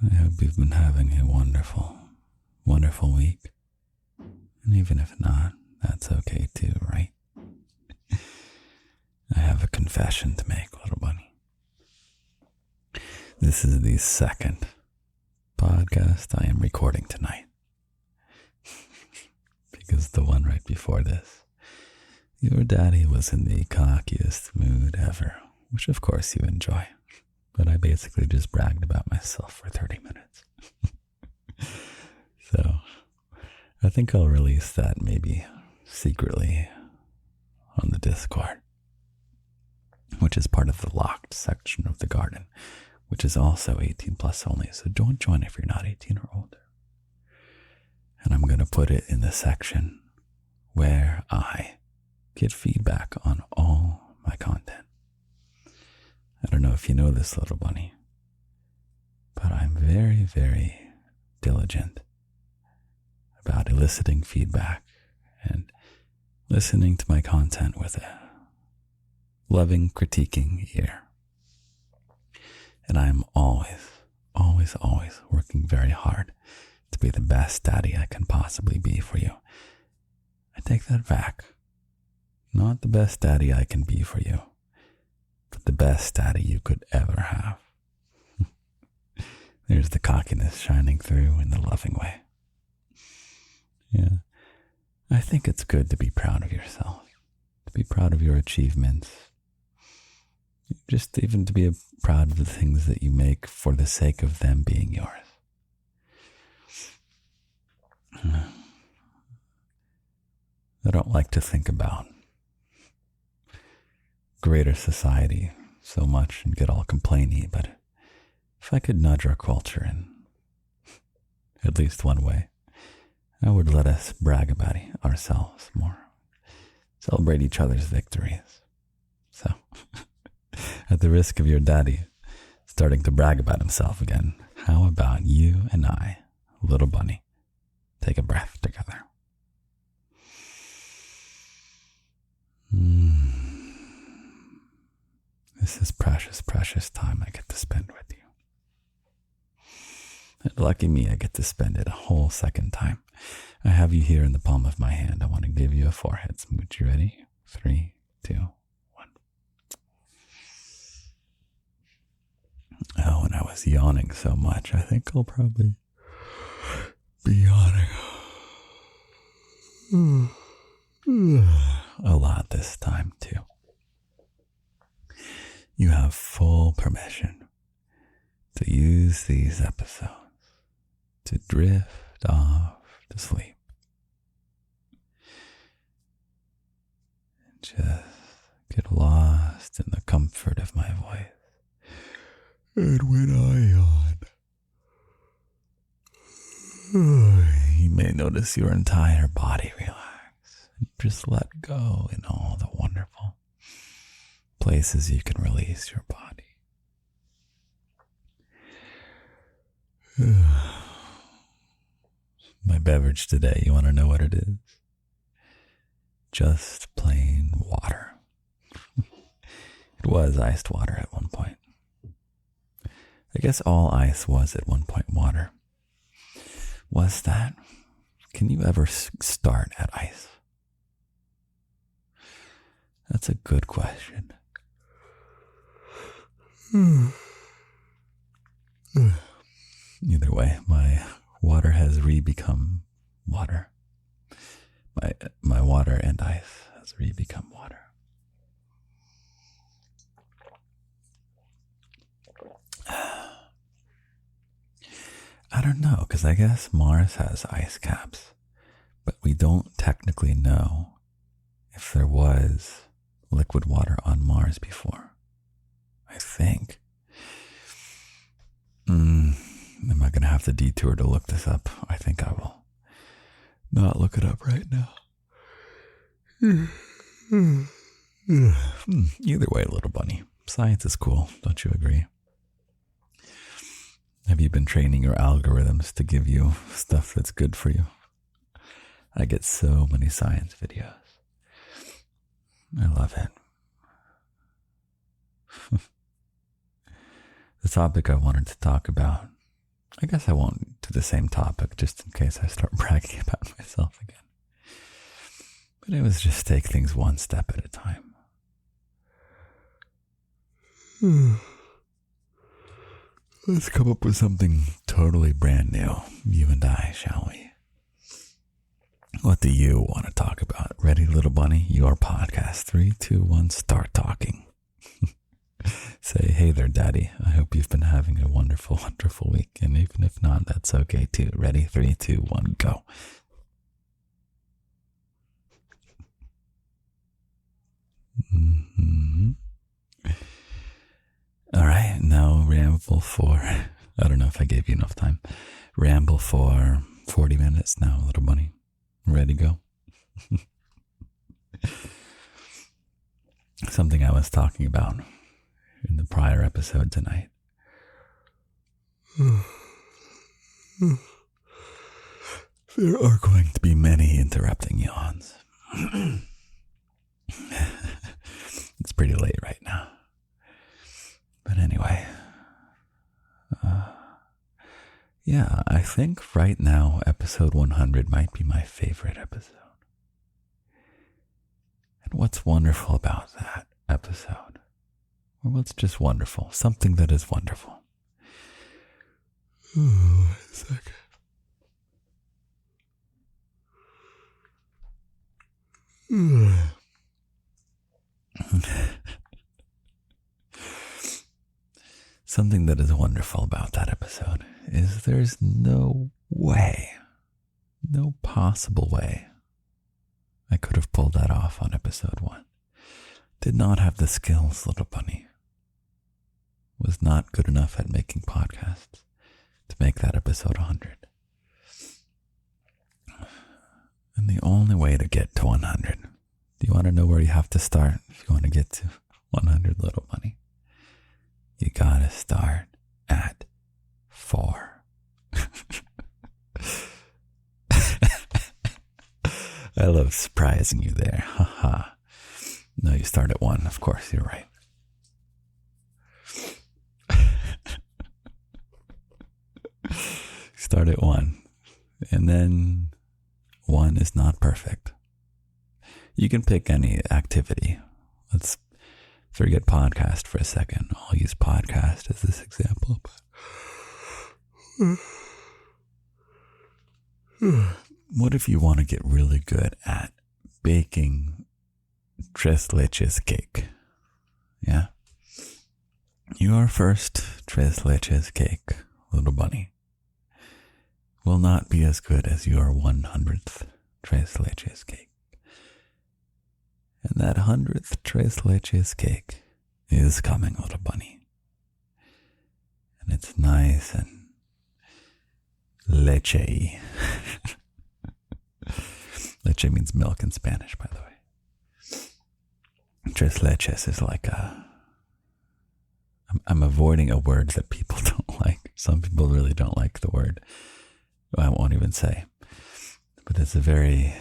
I hope you've been having a wonderful, wonderful week. And even if not, that's okay too, right? I have a confession to make, little bunny. This is the second podcast I am recording tonight. Because the one right before this, your daddy was in the cockiest mood ever, which of course you enjoy. But I basically just bragged about myself for 30 minutes. So I think I'll release that maybe secretly on the Discord, which is part of the locked section of the garden, which is also 18 plus only. So don't join if you're not 18 or older. And I'm going to put it in the section where I get feedback on all my content. I don't know if you know this, little bunny, but I'm very, very diligent about eliciting feedback and listening to my content with a loving, critiquing ear. And I'm always, always, always working very hard to be the best daddy I can possibly be for you. I take that back. Not the best daddy I can be for you, but the best daddy you could ever have. There's the cockiness shining through in the loving way. Yeah. I think it's good to be proud of yourself, to be proud of your achievements, just even to be proud of the things that you make for the sake of them being yours. I don't like to think about greater society so much and get all complainy, but if I could nudge our culture in at least one way, I would let us brag about ourselves more, celebrate each other's victories. So, at the risk of your daddy starting to brag about himself again, how about you and I, little bunny, take a breath together? This is precious, precious time I get to spend with you. And lucky me, I get to spend it a whole second time. I have you here in the palm of my hand. I want to give you a forehead smooch. You ready? 3, 2, 1. Oh, and I was yawning so much. I think I'll probably be yawning a lot this time too. You have full permission to use these episodes to drift off to sleep. And just get lost in the comfort of my voice. And when I yawn, you may notice your entire body relax and just let go in all the wonderful places you can release your body. My beverage today, you want to know what it is? Just plain water. It was iced water at one point. I guess all ice was at one point water. Was that? Can you ever start at ice? That's a good question. Either way, my water has become water. My water and ice has become water. I don't know, because I guess Mars has ice caps, but we don't technically know if there was liquid water on Mars before. I think. Am I going to have to detour to look this up? I think I will not look it up right now. Either way, little bunny, science is cool, don't you agree? Have you been training your algorithms to give you stuff that's good for you? I get so many science videos. I love it. The topic I wanted to talk about I guess I won't do the same topic just in case I start bragging about myself again. But it was just take things one step at a time. Let's come up with something totally brand new, you and I, shall we? What do you want to talk about? Ready, little bunny? Your podcast. 3, 2, 1, start talking. Say, hey there, Daddy. I hope you've been having a wonderful, wonderful week. And even if not, that's okay too. Ready? 3, 2, 1, go. Mm-hmm. All right, now ramble for, I don't know if I gave you enough time. Ramble for 40 minutes now, little bunny. Ready to go? Something I was talking about in the prior episode tonight. There are going to be many interrupting yawns. It's pretty late right now. But anyway, yeah, I think right now episode 100 might be my favorite episode. And what's wonderful about that episode? Or what's just wonderful? Something that is wonderful. Oh, wait a second. Something that is wonderful about that episode is there's no way, no possible way I could have pulled that off on episode 1. Did not have the skills, little bunny. Was not good enough at making podcasts to make that episode 100. And the only way to get to 100, do you want to know where you have to start if you want to get to 100, little bunny? You gotta start at 4. I love surprising you there. Haha. No, you start at 1. Of course, you're right. Start at 1. And then 1 is not perfect. You can pick any activity. Let's forget podcast for a second. I'll use podcast as this example. What if you want to get really good at baking Leches cake? Yeah? Your first Leches cake, little bunny, will not be as good as your 100th Leches cake. And that 100th Leches cake is coming, little bunny. And it's nice and leche. Leche means milk in Spanish, by the way. Leches is like I'm avoiding a word that people don't like. Some people really don't like the word. I won't even say. But it's a very...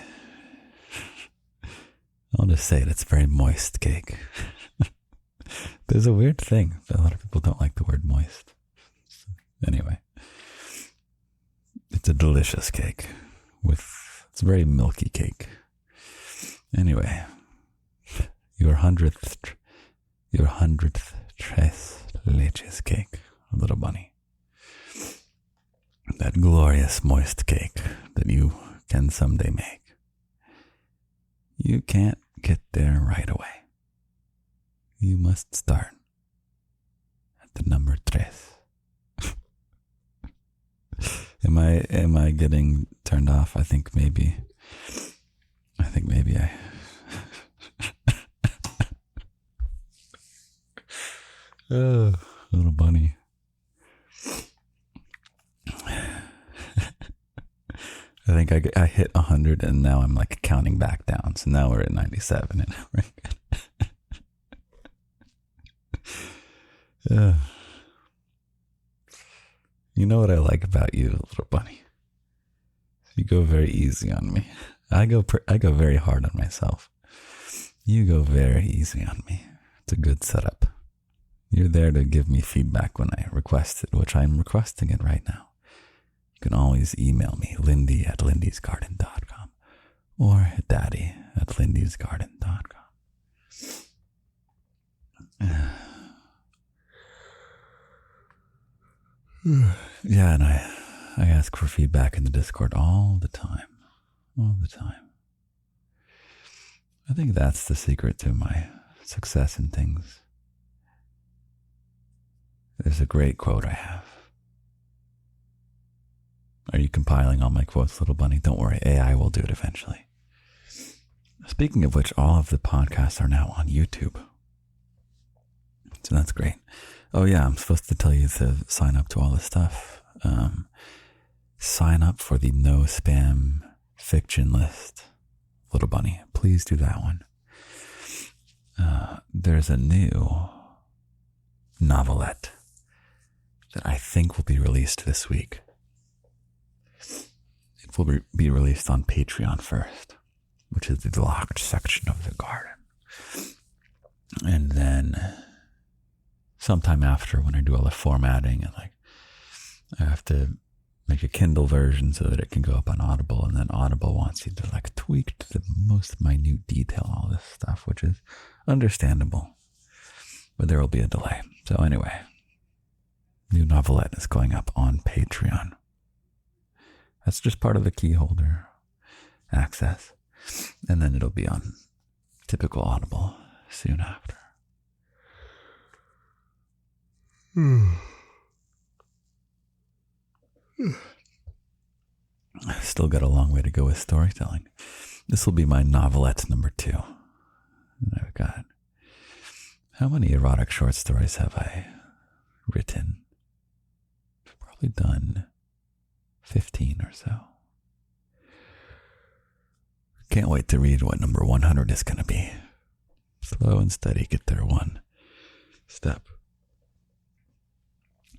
I'll just say it, it's a very moist cake. There's a weird thing. A lot of people don't like the word moist. Anyway. It's a delicious cake. It's a very milky cake. Anyway. Your 100th Tres Leches cake, little bunny. That glorious moist cake that you can someday make. You can't get there right away. You must start at the number 3. Am I getting turned off? I think maybe I oh, little bunny. I think I hit 100 and now I'm like counting back down. So now we're at 97 and we're good. You know what I like about you, little bunny? You go very easy on me. I go very hard on myself. You go very easy on me. It's a good setup. You're there to give me feedback when I request it, which I'm requesting it right now. You can always email me, lindy@lindysgarden.com or daddy@lindysgarden.com. Yeah, and I ask for feedback in the Discord all the time. All the time. I think that's the secret to my success in things. There's a great quote I have. Are you compiling all my quotes, little bunny? Don't worry, AI will do it eventually. Speaking of which, all of the podcasts are now on YouTube. So that's great. Oh yeah, I'm supposed to tell you to sign up to all this stuff. Sign up for the no spam fiction list, little bunny. Please do that one. There's a new novelette that I think will be released this week. It will be released on Patreon first, which is the locked section of the garden. And then sometime after, when I do all the formatting and I have to make a Kindle version so that it can go up on Audible, and then Audible wants you to tweak to the most minute detail all this stuff, which is understandable. But there will be a delay. So anyway, new novelette is going up on Patreon. That's just part of the key holder access. And then it'll be on typical Audible soon after. I've still got a long way to go with storytelling. This will be my novelette number 2. And I've got, how many erotic short stories have I written? I've probably done 15 or so. Can't wait to read what number 100 is going to be. Slow and steady, get there one step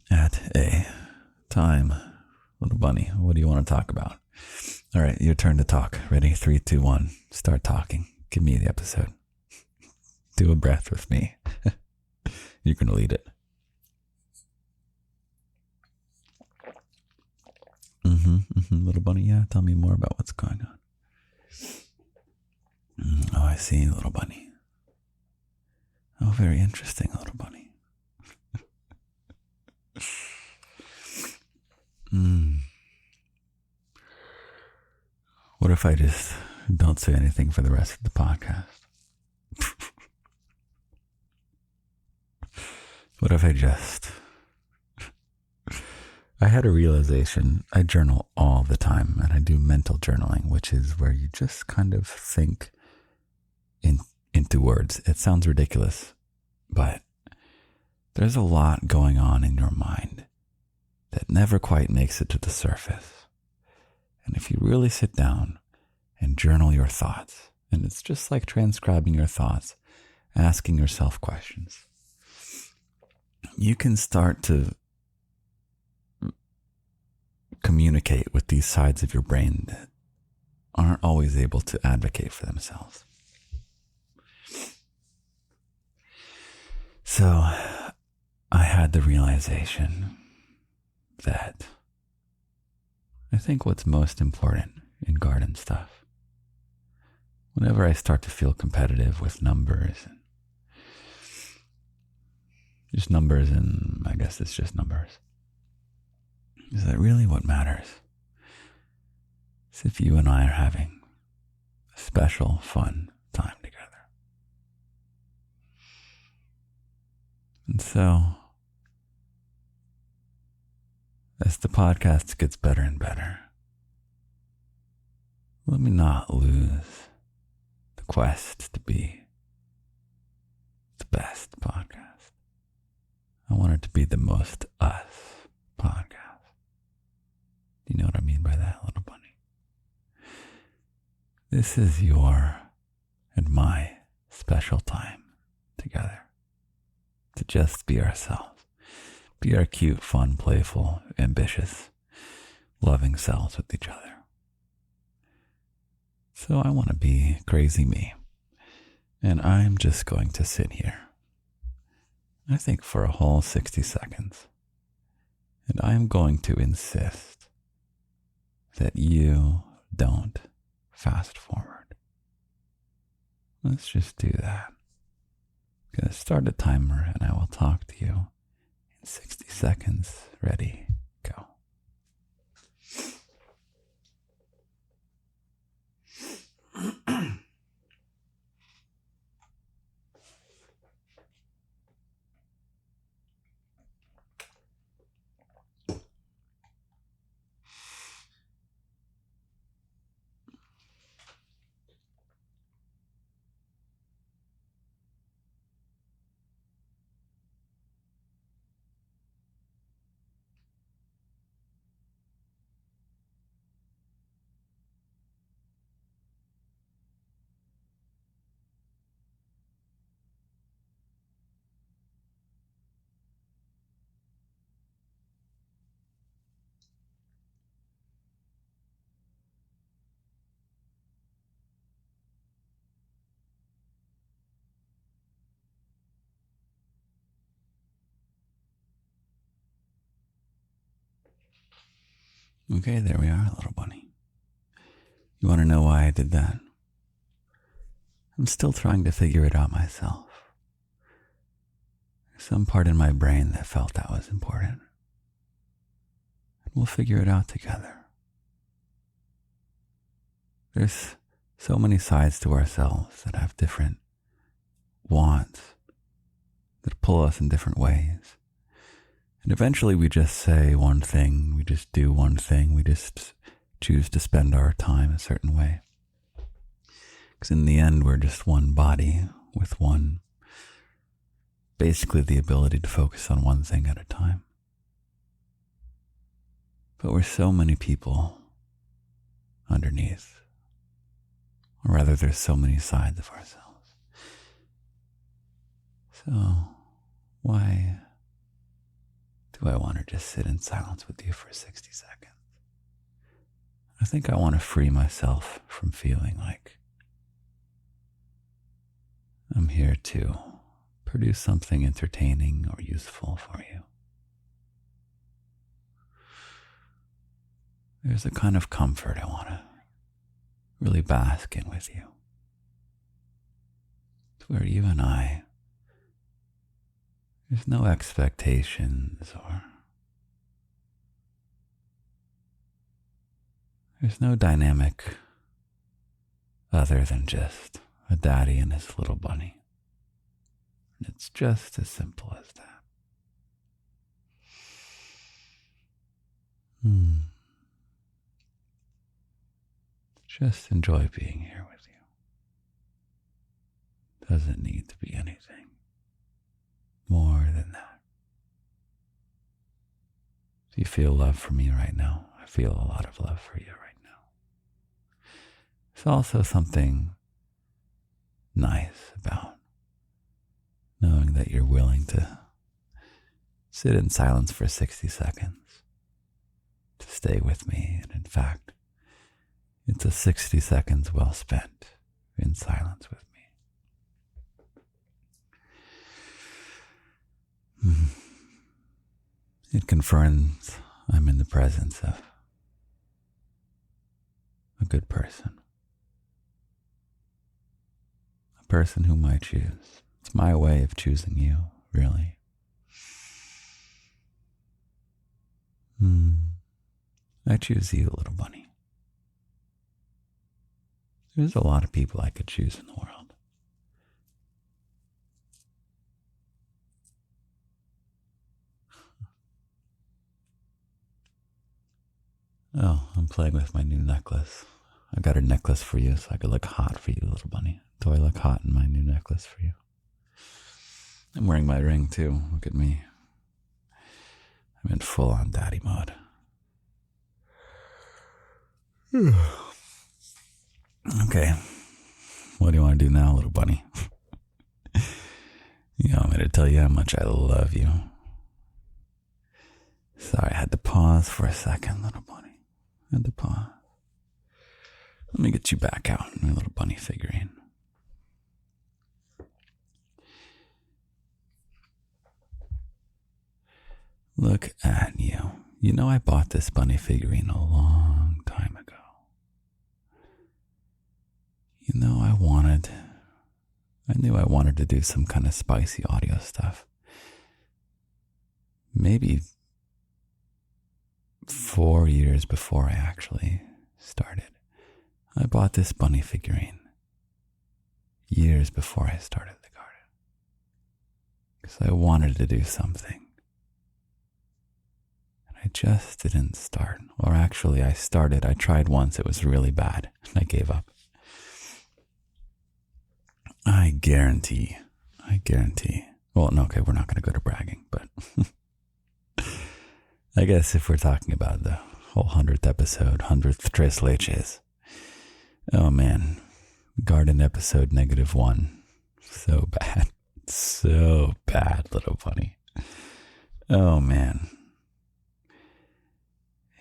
at a time. Little bunny, what do you want to talk about? All right, your turn to talk. Ready? 3, 2, 1. Start talking. Give me the episode. Do a breath with me. You can lead it. Little bunny, yeah, tell me more about what's going on. Oh, I see, little bunny. Oh, very interesting, little bunny. What if I just don't say anything for the rest of the podcast? What if I had a realization. I journal all the time, and I do mental journaling, which is where you just kind of think into words. It sounds ridiculous, but there's a lot going on in your mind that never quite makes it to the surface. And if you really sit down and journal your thoughts, and it's just like transcribing your thoughts, asking yourself questions, you can start to communicate with these sides of your brain that aren't always able to advocate for themselves. So I had the realization that I think what's most important in garden stuff, whenever I start to feel competitive with numbers, and I guess it's just numbers, is that really what matters? Is if you and I are having a special, fun time together. And so, as the podcast gets better and better, let me not lose the quest to be the best podcast. I want it to be the most us podcast. Do you know what I mean by that, little bunny? This is your and my special time together to just be ourselves. Be our cute, fun, playful, ambitious, loving selves with each other. So I want to be crazy me. And I'm just going to sit here, I think for a whole 60 seconds. And I'm going to insist that you don't fast forward. Let's just do that. I'm going to start a timer and I will talk to you in 60 seconds. Ready, go. Okay, there we are, little bunny. You want to know why I did that? I'm still trying to figure it out myself. There's some part in my brain that felt that was important. And we'll figure it out together. There's so many sides to ourselves that have different wants that pull us in different ways. And eventually we just say one thing, we just do one thing, we just choose to spend our time a certain way. Because in the end, we're just one body with basically the ability to focus on one thing at a time. But we're so many people underneath. Or rather, there's so many sides of ourselves. So, why do I want to just sit in silence with you for 60 seconds? I think I want to free myself from feeling like I'm here to produce something entertaining or useful for you. There's a kind of comfort I want to really bask in with you. It's where you and I, there's no expectations or there's no dynamic other than just a daddy and his little bunny. And it's just as simple as that. Just enjoy being here with you. Doesn't need to be anything more than that. Do you feel love for me right now? I feel a lot of love for you right now. There's also something nice about knowing that you're willing to sit in silence for 60 seconds to stay with me. And in fact, it's a 60 seconds well spent in silence with me. It confirms I'm in the presence of a good person. A person whom I choose. It's my way of choosing you, really. I choose you, little bunny. There's a lot of people I could choose in the world. Oh, I'm playing with my new necklace. I got a necklace for you so I could look hot for you, little bunny. Do I look hot in my new necklace for you? I'm wearing my ring too. Look at me. I'm in full-on daddy mode. Okay. What do you want to do now, little bunny? You want me to tell you how much I love you? Sorry, I had to pause for a second, little bunny. I had to pause. Let me get you back out, my little bunny figurine. Look at you. You know I bought this bunny figurine a long time I knew I wanted to do some kind of spicy audio stuff. Maybe 4 years before I actually started, I bought this bunny figurine. Years before I started the garden. Because I wanted to do something. And I just didn't start. Or actually, I started. I tried once. It was really bad. And I gave up. I guarantee. Well, no, okay, we're not going to go to bragging, but I guess if we're talking about the whole 100th episode, 100th Tres Leches. Oh man, garden episode -1. So bad. So bad, little bunny. Oh man.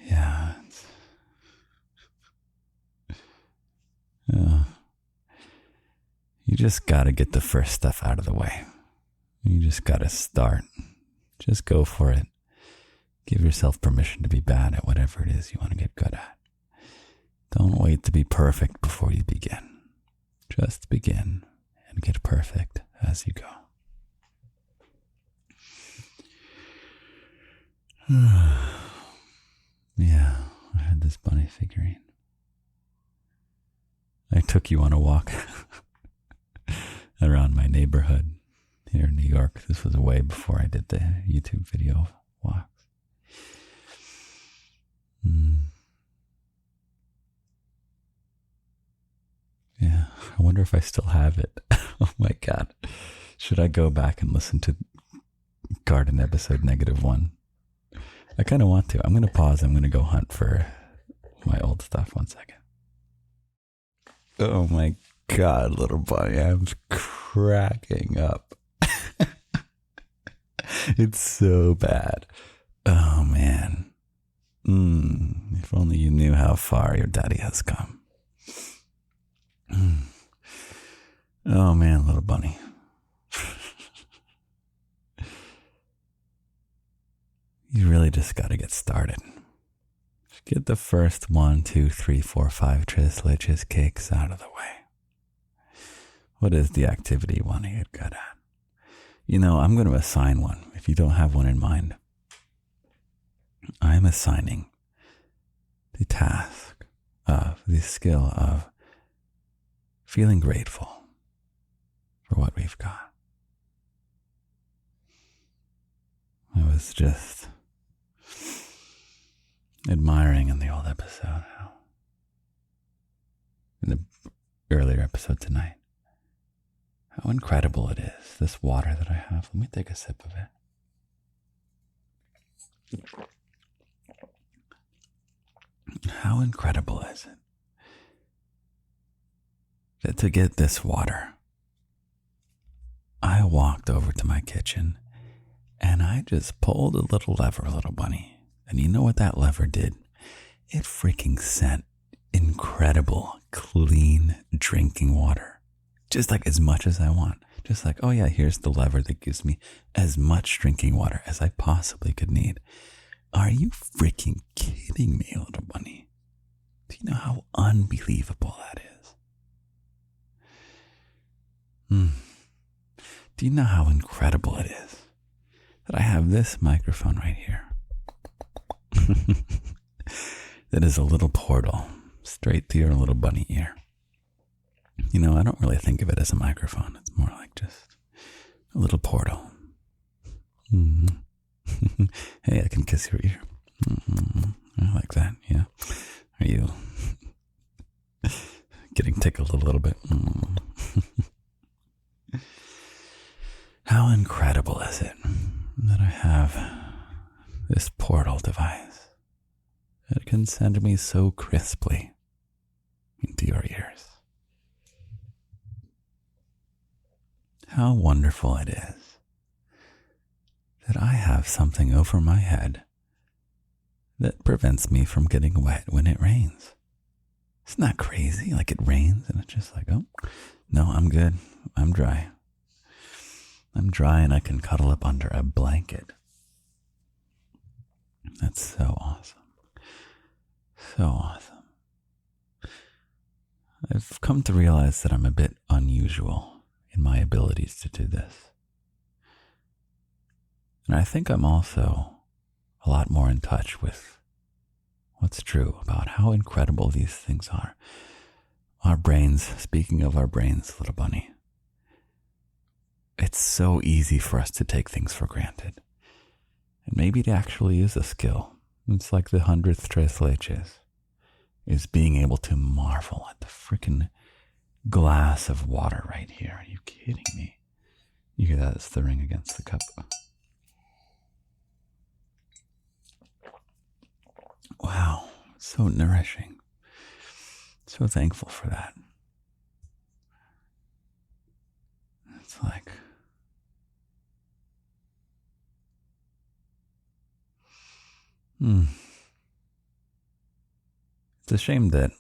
Yeah. You just gotta get the first stuff out of the way. You just gotta start. Just go for it. Give yourself permission to be bad at whatever it is you want to get good at. Don't wait to be perfect before you begin. Just begin and get perfect as you go. Yeah, I had this bunny figurine. I took you on a walk around my neighborhood here in New York. This was way before I did the YouTube video walks. Yeah, I wonder if I still have it. Oh my God. Should I go back and listen to garden episode -1? I kind of want to. I'm going to pause. I'm going to go hunt for my old stuff. 1 second. Oh my God, little bunny. I'm cracking up. It's so bad. Oh man. If only you knew how far your daddy has come. Oh man, little bunny. You really just got to get started. Just get the first 1, 2, 3, 4, 5 Tres Leches cakes out of the way. What is the activity you want to get good at? I'm going to assign one if you don't have one in mind. I'm assigning the task of the skill of feeling grateful for what we've got. I was just admiring in the old episode, in the earlier episode tonight, how incredible it is, this water that I have. Let me take a sip of it. How incredible is it that to get this water, I walked over to my kitchen and I just pulled a little lever, little bunny. And you know what that lever did? It freaking sent incredible, clean drinking water. Just like as much as I want. Just like, oh yeah, here's the lever that gives me as much drinking water as I possibly could need. Are you freaking kidding me, little bunny? Do you know how unbelievable that is? Do you know how incredible it is that I have this microphone right here? That is a little portal straight to your little bunny ear. I don't really think of it as a microphone. It's more like just a little portal. Hey, I can kiss your ear. I like that, yeah. Are you getting tickled a little bit? How incredible is it that I have this portal device that can send me so crisply into your ears? How wonderful it is that I have something over my head that prevents me from getting wet when it rains. Isn't that crazy? Like it rains and it's just like, oh, no, I'm good. I'm dry. I'm dry and I can cuddle up under a blanket. That's so awesome. So awesome. I've come to realize that I'm a bit unusual in my abilities to do this. And I think I'm also a lot more in touch with what's true about how incredible these things are. Our brains, speaking of our brains, little bunny, it's so easy for us to take things for granted. And maybe it actually is a skill. It's like the 100th Tres Leches, is being able to marvel at the freaking glass of water right here. Are you kidding me? You hear that? It's the ring against the cup. Wow, so nourishing. So thankful for that. It's like, it's a shame that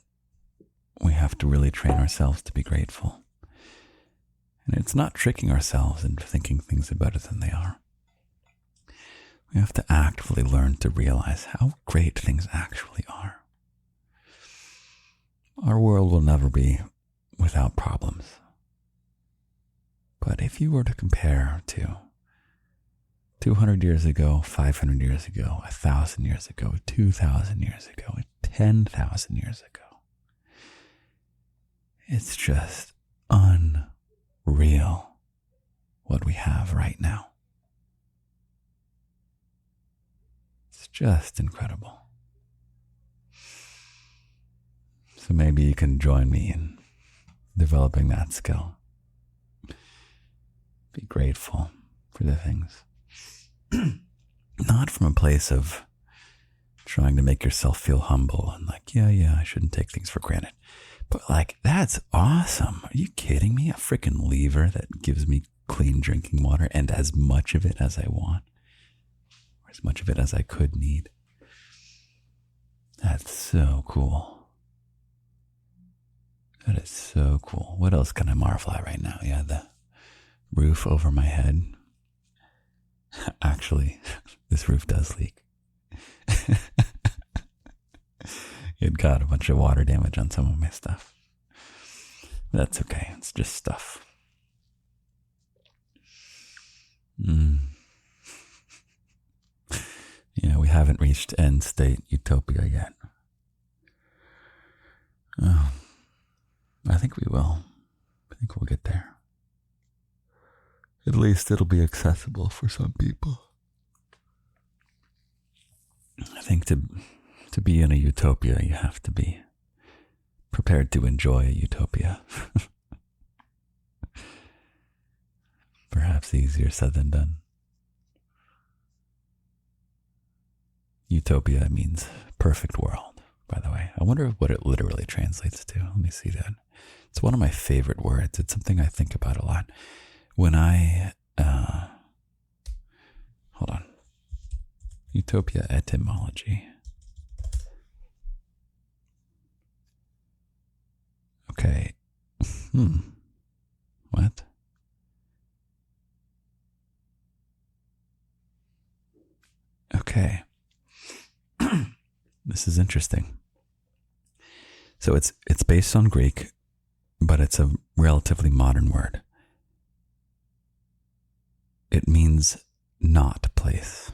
we have to really train ourselves to be grateful. And it's not tricking ourselves into thinking things are better than they are. We have to actively learn to realize how great things actually are. Our world will never be without problems. But if you were to compare to 200 years ago, 500 years ago, 1,000 years ago, 2,000 years ago, 10,000 years ago, it's just unreal what we have right now. It's just incredible. So maybe you can join me in developing that skill. Be grateful for the things. Not from a place of trying to make yourself feel humble and like, yeah, I shouldn't take things for granted. But like, that's awesome. Are you kidding me? A freaking lever that gives me clean drinking water and as much of it as I want. Or as much of it as I could need. That's so cool. That is so cool. What else can I marvel at right now? Yeah, the roof over my head. Actually, this roof does leak. It got a bunch of water damage on some of my stuff. That's okay. It's just stuff. Yeah, we haven't reached end state utopia yet. Oh, I think we will. I think we'll get there. At least it'll be accessible for some people. I think to be in a utopia, you have to be prepared to enjoy a utopia. Perhaps easier said than done. Utopia means perfect world, by the way. I wonder what it literally translates to. Let me see that. It's one of my favorite words. It's something I think about a lot. When I, hold on. Utopia etymology. Okay. What? Okay. This is interesting. So it's based on Greek, but it's a relatively modern word. It means not place.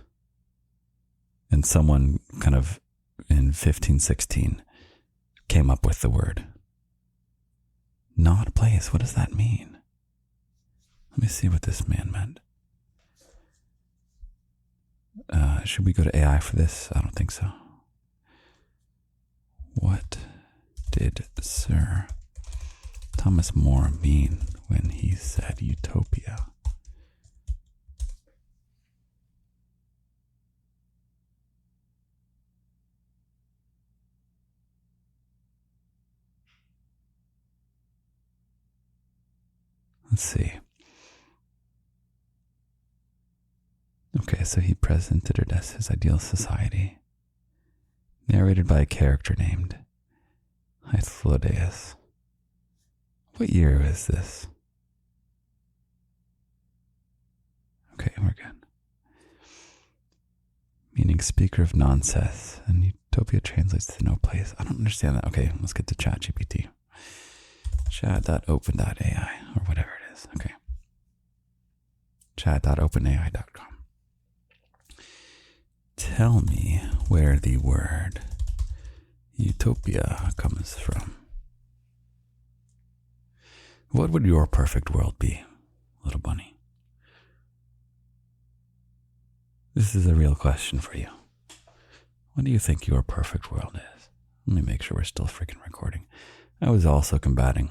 And someone kind of in 1516 came up with the word. Not place. What does that mean? Let me see what this man meant. Should we go to AI for this? I don't think so. What did Sir Thomas More mean when he said utopia? Let's see. Okay, so he presented it as his ideal society, narrated by a character named Hythlodaeus. What year is this? Okay, we're good. Meaning speaker of nonsense, and utopia translates to no place. I don't understand that. Okay, let's get to ChatGPT. Chat.open.ai or whatever it is. Okay. Chat.openai.com. Tell me where the word utopia comes from. What would your perfect world be, little bunny? This is a real question for you. What do you think your perfect world is? Let me make sure we're still freaking recording. I was also combating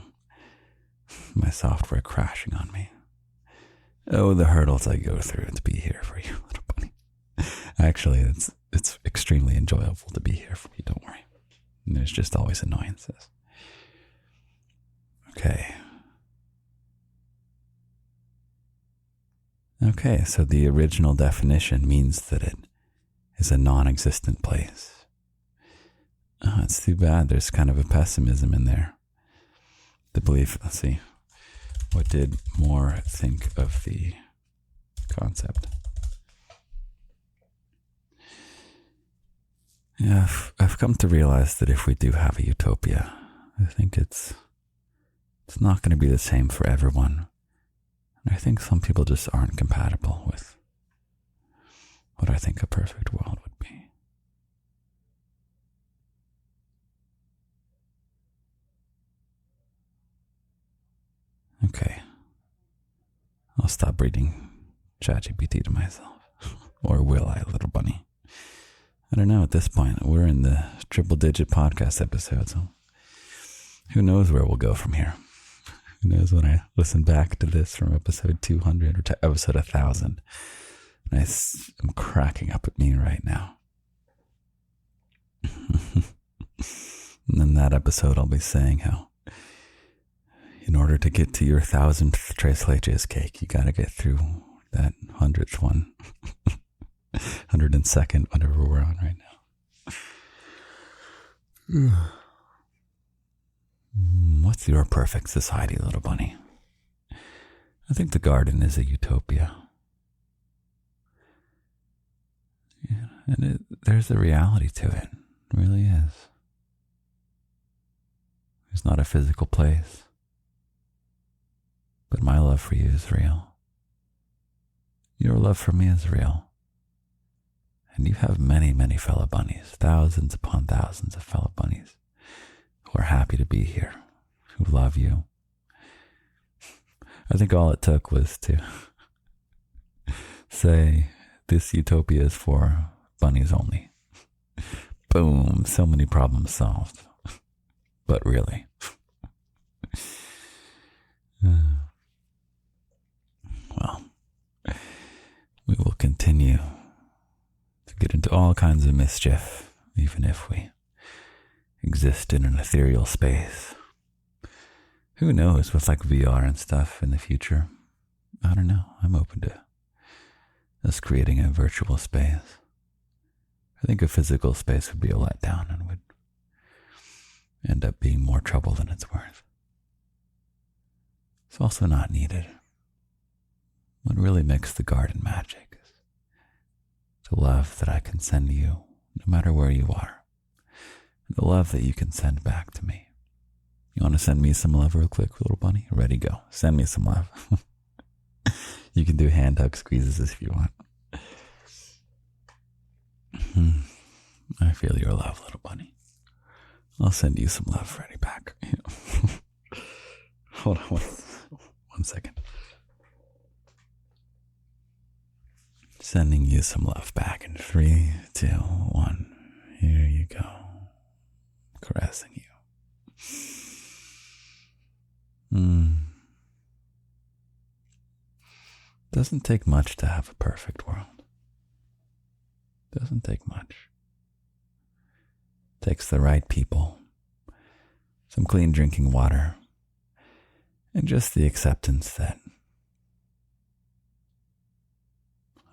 my software crashing on me. Oh, the hurdles I go through to be here for you, little bunny. Actually, it's extremely enjoyable to be here for you, don't worry. There's just always annoyances. Okay, so the original definition means that it is a non-existent place. Oh, it's too bad. There's kind of a pessimism in there. The belief, let's see, what did Moore think of the concept? Yeah, I've come to realize that if we do have a utopia, I think it's not going to be the same for everyone. And I think some people just aren't compatible with what I think a perfect world would be. Okay. I'll stop reading ChatGPT to myself. Or will I, little bunny? I don't know at this point. We're in the triple-digit podcast episode, so who knows where we'll go from here. Who knows when I listen back to this from episode 200 or to episode 1000. And I'm cracking up at me right now. And in that episode, I'll be saying how in order to get to your 1000th Tres Leches cake, you got to get through that 100th one. 102nd, whatever we're on right now. What's your perfect society, little bunny? I think the garden is a utopia. Yeah, and there's a reality to it. It really is. It's not a physical place. But my love for you is real. Your love for me is real. And you have many, many fellow bunnies, thousands upon thousands of fellow bunnies who are happy to be here, who love you. I think all it took was to say, this utopia is for bunnies only. Boom, so many problems solved. But really. Well, we will continue to get into all kinds of mischief, even if we exist in an ethereal space. Who knows, with like VR and stuff in the future? I don't know. I'm open to us creating a virtual space. I think a physical space would be a letdown and would end up being more trouble than it's worth. It's also not needed. What really makes the garden magic is the love that I can send you, no matter where you are. And the love that you can send back to me. You want to send me some love real quick, little bunny? Ready, go. Send me some love. You can do hand hug squeezes if you want. I feel your love, little bunny. I'll send you some love ready back. Hold on one second. Sending you some love back in 3, 2, 1. Here you go. Caressing you. Doesn't take much to have a perfect world. Doesn't take much. Takes the right people, some clean drinking water, and just the acceptance that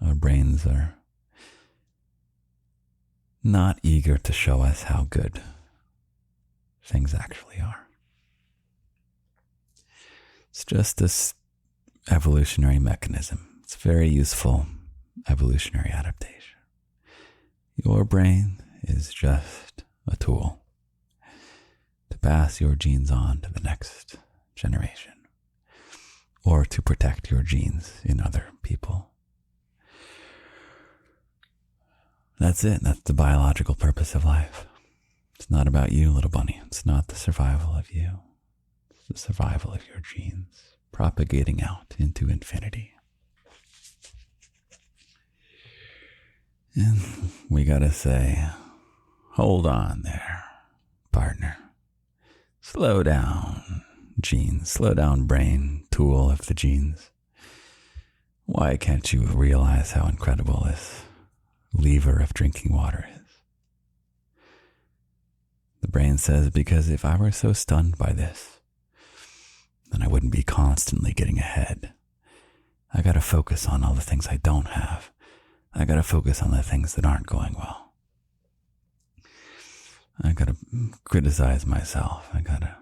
our brains are not eager to show us how good things actually are. It's just this evolutionary mechanism. It's a very useful evolutionary adaptation. Your brain is just a tool to pass your genes on to the next generation, or to protect your genes in other people. That's it. That's the biological purpose of life. It's not about you, little bunny. It's not the survival of you. It's the survival of your genes propagating out into infinity. And we gotta say, hold on there, partner. Slow down, genes. Slow down, brain, tool of the genes. Why can't you realize how incredible this lever of drinking water is? The brain says, because if I were so stunned by this, then I wouldn't be constantly getting ahead. I gotta focus on all the things I don't have. I gotta focus on the things that aren't going well. I gotta criticize myself. I gotta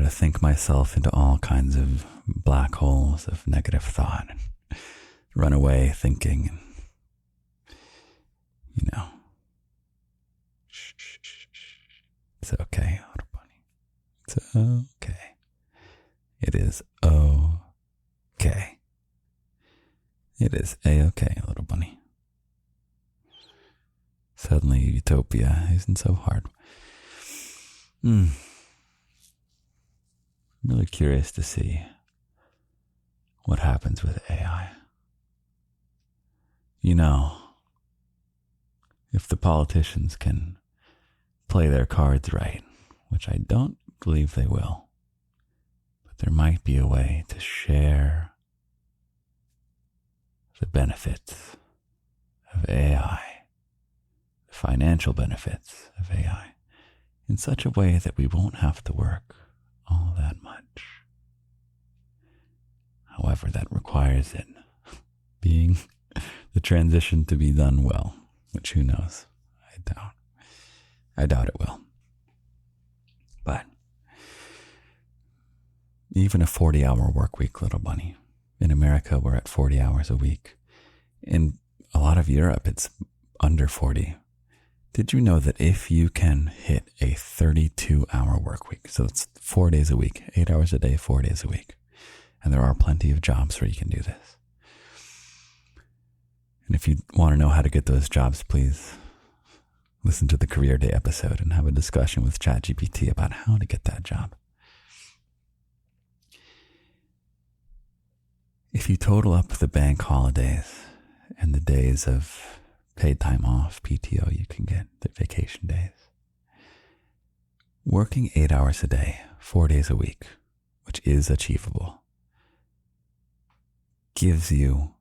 think myself into all kinds of black holes of negative thought and run away thinking and, it's okay, little bunny. It's okay. It is okay. It is a-okay, little bunny. Suddenly, utopia isn't so hard. I'm really curious to see what happens with AI. If the politicians can play their cards right, which I don't believe they will, but there might be a way to share the benefits of AI, the financial benefits of AI, in such a way that we won't have to work all that much. However, that requires it being the transition to be done well, which who knows? I doubt it will. But even a 40-hour work week, little bunny. In America, we're at 40 hours a week. In a lot of Europe, it's under 40. Did you know that if you can hit a 32-hour work week, so it's 4 days a week, 8 hours a day, 4 days a week, and there are plenty of jobs where you can do this. And if you want to know how to get those jobs, please listen to the Career Day episode and have a discussion with ChatGPT about how to get that job. If you total up the bank holidays and the days of paid time off, PTO you can get, the vacation days, working 8 hours a day, 4 days a week, which is achievable, gives you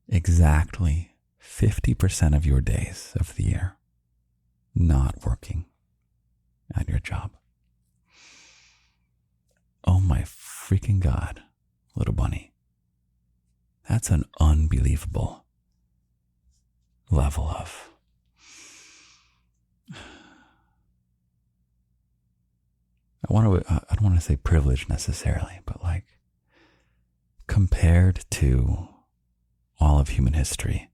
exactly 50% of your days of the year not working at your job. Oh my freaking God, little bunny. That's an unbelievable level of I don't want to say privilege necessarily, but like compared to all of human history,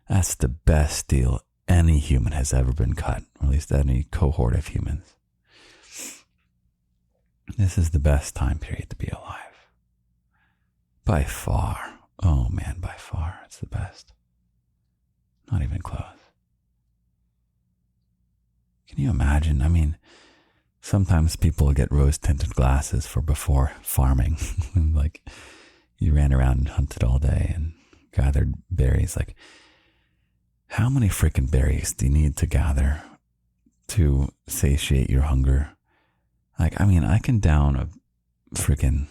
that's the best deal any human has ever been cut, or at least any cohort of humans. This is the best time period to be alive. By far. Oh man, by far. It's the best. Not even close. Can you imagine? I mean, sometimes people get rose-tinted glasses for before farming. Like, you ran around and hunted all day and gathered berries. Like, how many freaking berries do you need to gather to satiate your hunger? Like, I mean, I can down a freaking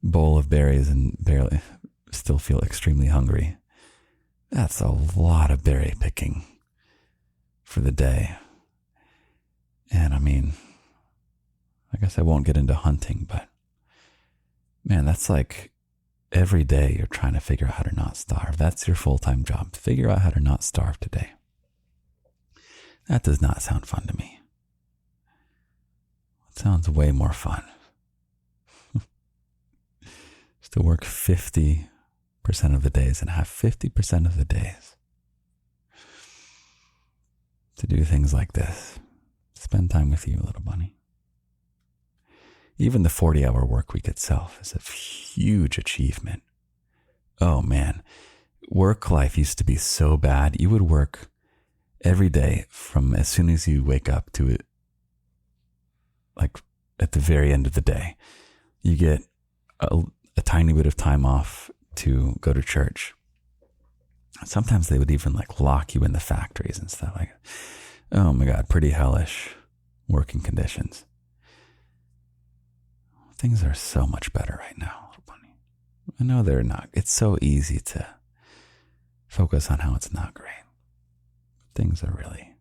bowl of berries and barely still feel extremely hungry. That's a lot of berry picking for the day. And I mean, I guess I won't get into hunting, but man, that's like every day you're trying to figure out how to not starve. That's your full-time job. Figure out how to not starve today. That does not sound fun to me. It sounds way more fun just to work 50% of the days and have 50% of the days to do things like this. Spend time with you, little bunny. Even the 40-hour work week itself is a huge achievement. Oh man, work life used to be so bad. You would work every day from as soon as you wake up to it, like at the very end of the day. You get a tiny bit of time off to go to church. Sometimes they would even like lock you in the factories and stuff like that. Oh my God, pretty hellish working conditions. Things are so much better right now, little bunny. I know they're not. It's so easy to focus on how it's not great. Things are really,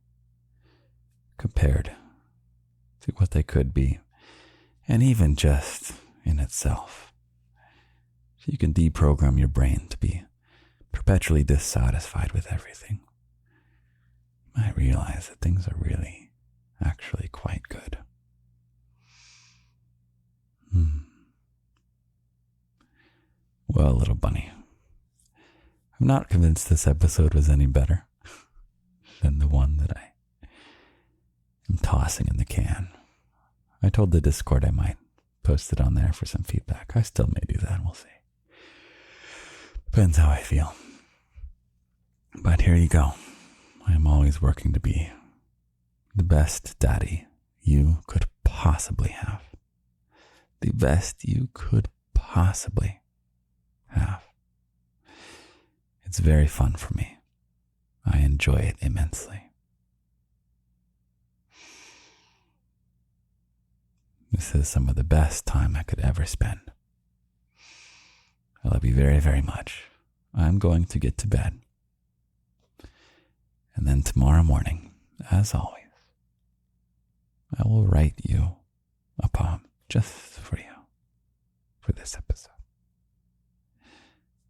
compared to what they could be, and even just in itself. So you can deprogram your brain to be perpetually dissatisfied with everything. You might realize that things are really, actually quite good. Well, little bunny, I'm not convinced this episode was any better than the one that I am tossing in the can. I told the Discord I might post it on there for some feedback. I still may do that, we'll see. Depends how I feel. But here you go. I am always working to be the best daddy you could possibly have. The best you could possibly have. It's very fun for me. I enjoy it immensely. This is some of the best time I could ever spend. I love you very, very much. I'm going to get to bed. And then tomorrow morning, as always, I will write you a poem just for you for this episode.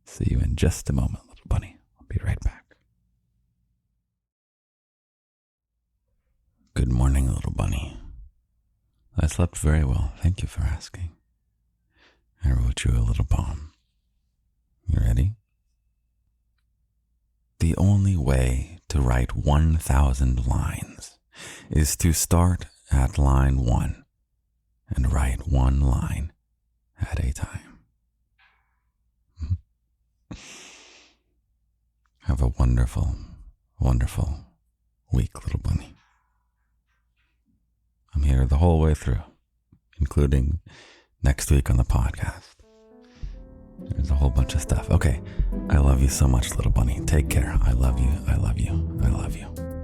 See you in just a moment, little bunny. I'll be right back. Good morning, little bunny. I slept very well. Thank you for asking. I wrote you a little poem. You ready? The only way to write 1,000 lines is to start at line 1 and write one line at a time. Have a wonderful, wonderful week, little bunny. I'm here the whole way through, including next week on the podcast. There's a whole bunch of stuff. Okay, I love you so much, little bunny. Take care. I love you. I love you. I love you.